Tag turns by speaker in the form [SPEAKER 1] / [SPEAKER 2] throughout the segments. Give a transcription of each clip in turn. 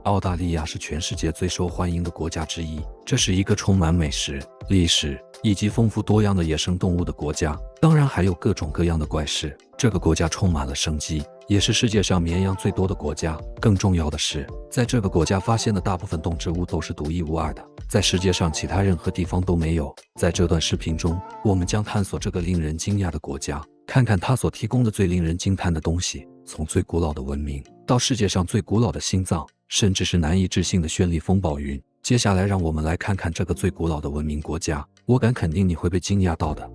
[SPEAKER 1] 澳大利亚是全世界最受欢迎的国家之一，这是一个充满美食、历史以及丰富多样的野生动物的国家，当然还有各种各样的怪事。这个国家充满了生机，也是世界上绵羊最多的国家。更重要的是，在这个国家发现的大部分动植物都是独一无二的，在世界上其他任何地方都没有。在这段视频中，我们将探索这个令人惊讶的国家，看看它所提供的最令人惊叹的东西，从最古老的文明到世界上最古老的心脏，甚至是难以置信的绚丽风暴云。接下来让我们来看看这个最古老的文明国家，我敢肯定你会被惊讶到的。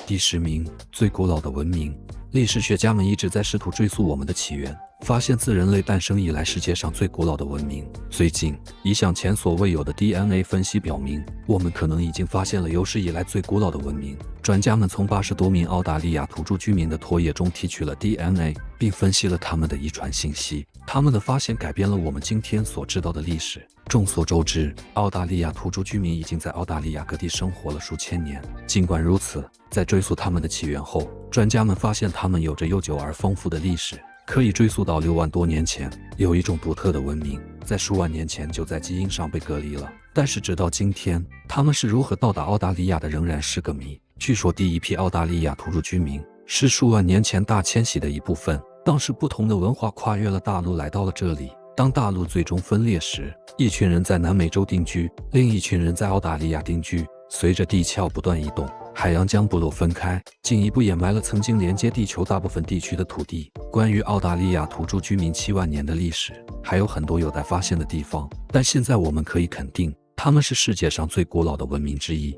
[SPEAKER 1] 第10名，最古老的文明。历史学家们一直在试图追溯我们的起源，发现自人类诞生以来世界上最古老的文明。最近，一项前所未有的 DNA 分析表明，我们可能已经发现了有史以来最古老的文明。专家们从80多名澳大利亚土著居民的唾液中提取了 DNA， 并分析了他们的遗传信息。他们的发现改变了我们今天所知道的历史。众所周知，澳大利亚土著居民已经在澳大利亚各地生活了数千年。尽管如此，在追溯他们的起源后，专家们发现他们有着悠久而丰富的历史，可以追溯到6万多年前。有一种独特的文明，在数万年前就在基因上被隔离了，但是直到今天，他们是如何到达澳大利亚的仍然是个谜。据说第一批澳大利亚土著居民是数万年前大迁徙的一部分，当时不同的文化跨越了大陆来到了这里。当大陆最终分裂时，一群人在南美洲定居，另一群人在澳大利亚定居。随着地壳不断移动，海洋将部落分开，进一步掩埋了曾经连接地球大部分地区的土地。关于澳大利亚土著居民7万年的历史，还有很多有待发现的地方，但现在我们可以肯定，他们是世界上最古老的文明之一。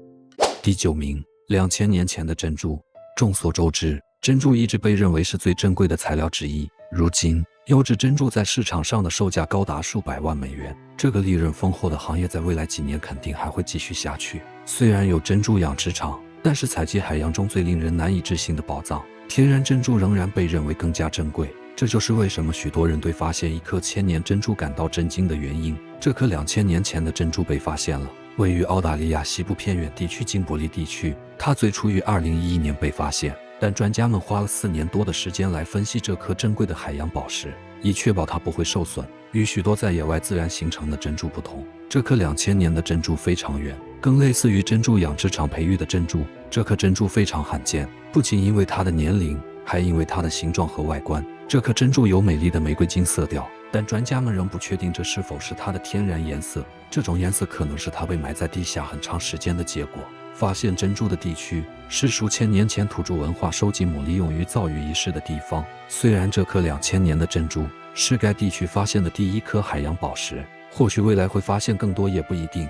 [SPEAKER 1] 第9名，2000年前的珍珠。众所周知，珍珠一直被认为是最珍贵的材料之一。如今，优质珍珠在市场上的售价高达数百万美元，这个利润丰厚的行业在未来几年肯定还会继续下去。虽然有珍珠养殖场，但是采集海洋中最令人难以置信的宝藏，天然珍珠仍然被认为更加珍贵。这就是为什么许多人对发现一颗1000年珍珠感到震惊的原因。这颗2000年前的珍珠被发现了，位于澳大利亚西部偏远地区金伯利地区。它最初于2011年被发现，但专家们花了4年多的时间来分析这颗珍贵的海洋宝石，以确保它不会受损。与许多在野外自然形成的珍珠不同，这颗2000年的珍珠非常远，更类似于珍珠养殖场培育的珍珠。这颗珍珠非常罕见，不仅因为它的年龄，还因为它的形状和外观。这颗珍珠有美丽的玫瑰金色调，但专家们仍不确定这是否是它的天然颜色。这种颜色可能是它被埋在地下很长时间的结果。发现珍珠的地区是数千年前土著文化收集牡蛎用于造鱼仪式的地方。虽然这颗2000年的珍珠是该地区发现的第一颗海洋宝石，或许未来会发现更多也不一定。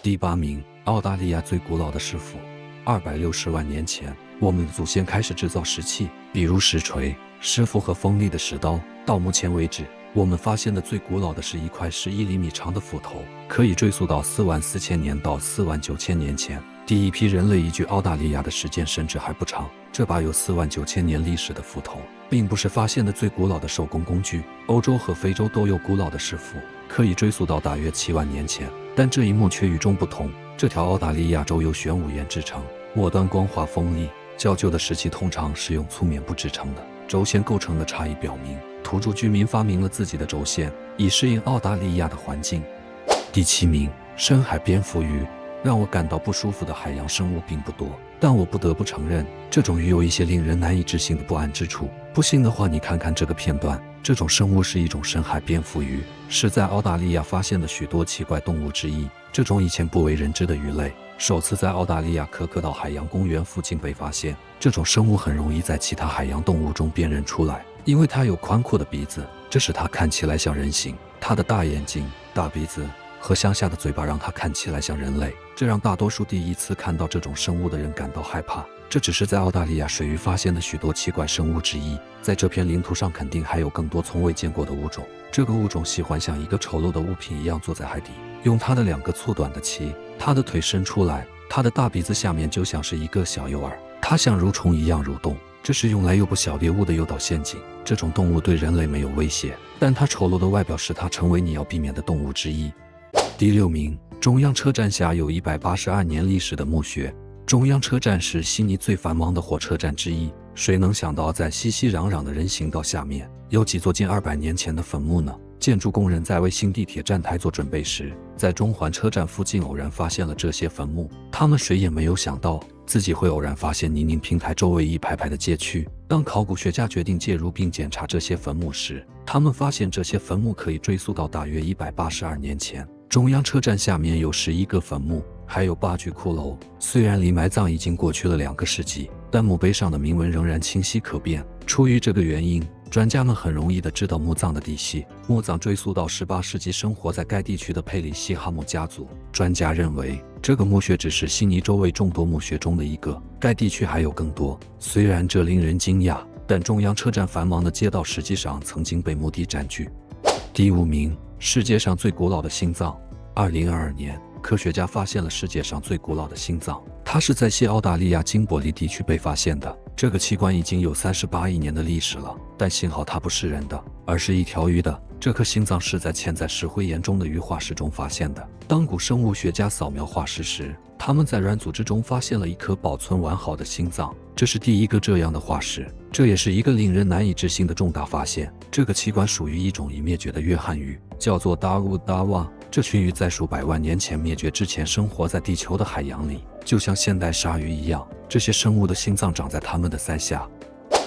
[SPEAKER 1] 第8名，澳大利亚最古老的石斧。260万年前，我们的祖先开始制造石器，比如石锤、石斧和锋利的石刀。到目前为止，我们发现的最古老的是一块11厘米长的斧头，可以追溯到44000年到49000年前。第一批人类移居澳大利亚的时间甚至还不长。这把有49000年历史的斧头，并不是发现的最古老的手工工具。欧洲和非洲都有古老的石斧，可以追溯到大约7万年前。但这一幕却与众不同。这条澳大利亚轴由玄武岩制成，末端光滑锋利。较旧的石器通常是用粗棉布制成的。轴线构成的差异表明，土著居民发明了自己的轴线，以适应澳大利亚的环境。第7名，深海蝙蝠鱼。让我感到不舒服的海洋生物并不多，但我不得不承认，这种鱼有一些令人难以置信的不安之处。不信的话，你看看这个片段。这种生物是一种深海蝙蝠鱼，是在澳大利亚发现的许多奇怪动物之一。这种以前不为人知的鱼类，首次在澳大利亚可可岛海洋公园附近被发现。这种生物很容易在其他海洋动物中辨认出来，因为它有宽阔的鼻子，这使它看起来像人形。它的大眼睛、大鼻子和向下的嘴巴让它看起来像人类，这让大多数第一次看到这种生物的人感到害怕。这只是在澳大利亚水域发现的许多奇怪生物之一，在这片领土上肯定还有更多从未见过的物种。这个物种喜欢像一个丑陋的物品一样坐在海底，用它的2个粗短的鳍，它的腿伸出来，它的大鼻子下面就像是一个小诱饵，它像蠕虫一样蠕动，这是用来诱捕小猎物的诱导陷阱。这种动物对人类没有威胁，但它丑陋的外表使它成为你要避免的动物之一。第6名，中央车站下有182年历史的墓穴。中央车站是悉尼最繁忙的火车站之一，谁能想到在熙熙攘攘的人行道下面有几座近200年前的坟墓呢？建筑工人在为新地铁站台做准备时，在中环车站附近偶然发现了这些坟墓。他们谁也没有想到自己会偶然发现泥泞平台周围一排排的街区。当考古学家决定介入并检查这些坟墓时，他们发现这些坟墓可以追溯到大约182年前。中央车站下面有11个坟墓，还有8具骷髅。虽然离埋葬已经过去了2个世纪，但墓碑上的铭文仍然清晰可辨。出于这个原因，专家们很容易地知道墓葬的底细。墓葬追溯到18世纪生活在该地区的佩里西哈姆家族。专家认为，这个墓穴只是悉尼周围众多墓穴中的一个，该地区还有更多。虽然这令人惊讶，但中央车站繁忙的街道实际上曾经被墓地占据。第5名，世界上最古老的心脏。2022年，科学家发现了世界上最古老的心脏，它是在西澳大利亚金伯利地区被发现的。这个器官已经有38亿年的历史了，但幸好它不是人的，而是一条鱼的。这颗心脏是在嵌在石灰岩中的鱼化石中发现的。当古生物学家扫描化石时，他们在软组织中发现了一颗保存完好的心脏，这是第一个这样的化石，这也是一个令人难以置信的重大发现。这个器官属于一种已灭绝的约翰鱼，叫做达乌达瓦。这群鱼在数百万年前灭绝之前生活在地球的海洋里，就像现代鲨鱼一样。这些生物的心脏长在它们的鳃下。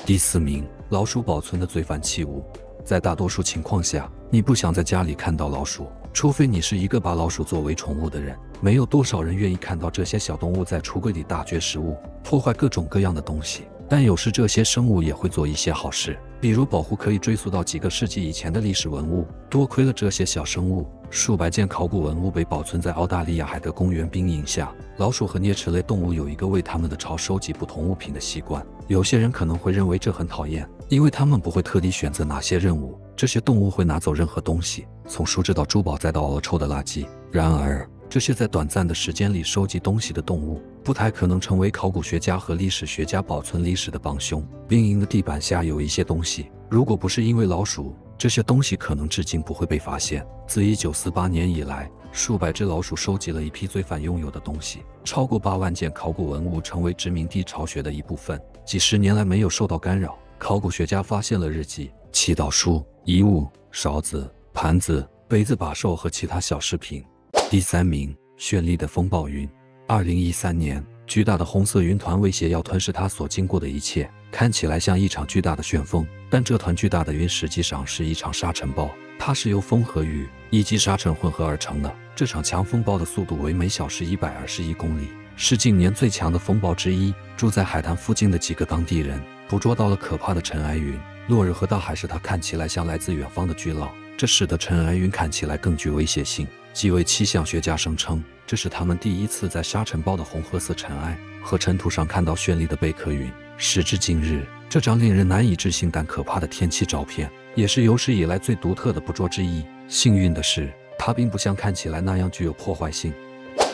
[SPEAKER 1] 第4名，老鼠保存的罪犯器物。在大多数情况下，你不想在家里看到老鼠，除非你是一个把老鼠作为宠物的人。没有多少人愿意看到这些小动物在橱柜里大掘食物，破坏各种各样的东西。但有时这些生物也会做一些好事，比如保护可以追溯到几个世纪以前的历史文物。多亏了这些小生物，数百件考古文物被保存在澳大利亚海德公园冰影下。老鼠和啮齿类动物有一个为它们的巢收集不同物品的习惯。有些人可能会认为这很讨厌，因为它们不会特地选择哪些任务。这些动物会拿走任何东西，从树枝到珠宝再到恶臭的垃圾。然而，这些在短暂的时间里收集东西的动物，不太可能成为考古学家和历史学家保存历史的帮凶。兵营的地板下有一些东西，如果不是因为老鼠，这些东西可能至今不会被发现。自1948年以来，数百只老鼠收集了一批罪犯拥有的东西，超过8万件考古文物成为殖民地巢穴的一部分，几十年来没有受到干扰。考古学家发现了日记、祈祷书、遗物、勺子、盘子、杯子把手和其他小饰品。第3名，绚丽的风暴云。2013年，巨大的红色云团威胁要吞噬它所经过的一切，看起来像一场巨大的旋风，但这团巨大的云实际上是一场沙尘暴，它是由风和雨以及沙尘混合而成的。这场强风暴的速度为每小时121公里，是近年最强的风暴之一。住在海滩附近的几个当地人捕捉到了可怕的尘埃云，落日和大海使它看起来像来自远方的巨浪，这使得尘埃云看起来更具威胁性。几位气象学家声称，这是他们第一次在沙尘暴的红褐色尘埃和尘土上看到绚丽的贝壳云。时至今日，这张令人难以置信但可怕的天气照片，也是有史以来最独特的捕捉之一。幸运的是，它并不像看起来那样具有破坏性。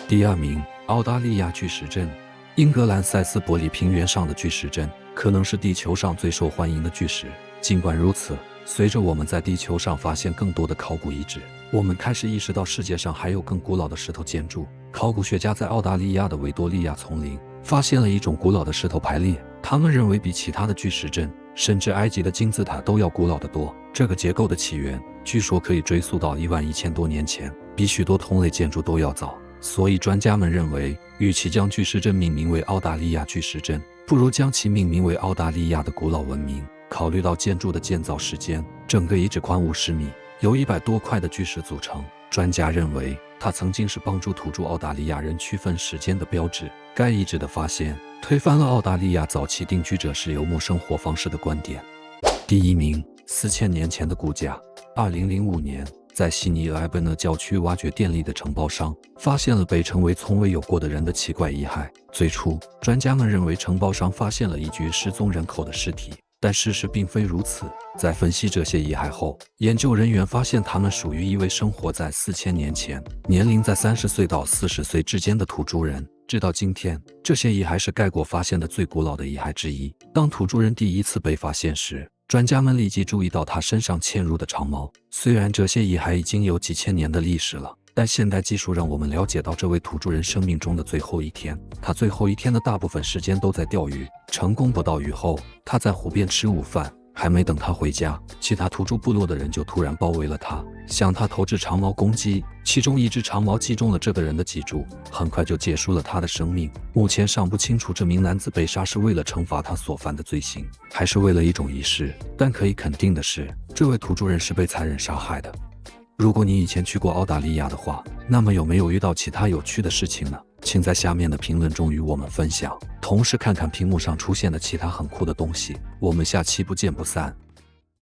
[SPEAKER 1] 第2名，澳大利亚巨石阵。英格兰塞斯伯里平原上的巨石阵，可能是地球上最受欢迎的巨石。尽管如此，随着我们在地球上发现更多的考古遗址，我们开始意识到世界上还有更古老的石头建筑。考古学家在澳大利亚的维多利亚丛林发现了一种古老的石头排列，他们认为比其他的巨石阵，甚至埃及的金字塔都要古老得多。这个结构的起源据说可以追溯到11000多年前，比许多同类建筑都要早。所以专家们认为，与其将巨石阵命名为澳大利亚巨石阵，不如将其命名为澳大利亚的古老文明。考虑到建筑的建造时间，整个遗址宽50米，由100多块的巨石组成。专家认为，它曾经是帮助土著澳大利亚人区分时间的标志。该遗址的发现推翻了澳大利亚早期定居者是游牧生活方式的观点。第1名，4000年前的骨架。2005年，在悉尼莱本讷郊区挖掘电力的承包商发现了被称为从未有过的人的奇怪遗骸。最初，专家们认为承包商发现了一具失踪人口的尸体，但事实并非如此。在分析这些遗骸后，研究人员发现它们属于一位生活在4000年前，年龄在30岁到40岁之间的土著人。直到今天，这些遗骸是该国发现的最古老的遗骸之一。当土著人第一次被发现时，专家们立即注意到他身上嵌入的长矛。虽然这些遗骸已经有几千年的历史了，但现代技术让我们了解到这位土著人生命中的最后一天。他最后一天的大部分时间都在钓鱼，成功捕到鱼后，他在湖边吃午饭，还没等他回家，其他土著部落的人就突然包围了他，向他投掷长矛攻击。其中一只长矛击中了这个人的脊柱，很快就结束了他的生命。目前尚不清楚这名男子被杀是为了惩罚他所犯的罪行，还是为了一种仪式，但可以肯定的是，这位土著人是被残忍杀害的。如果你以前去过澳大利亚的话，那么有没有遇到其他有趣的事情呢？请在下面的评论中与我们分享，同时看看屏幕上出现的其他很酷的东西。我们下期不见不散。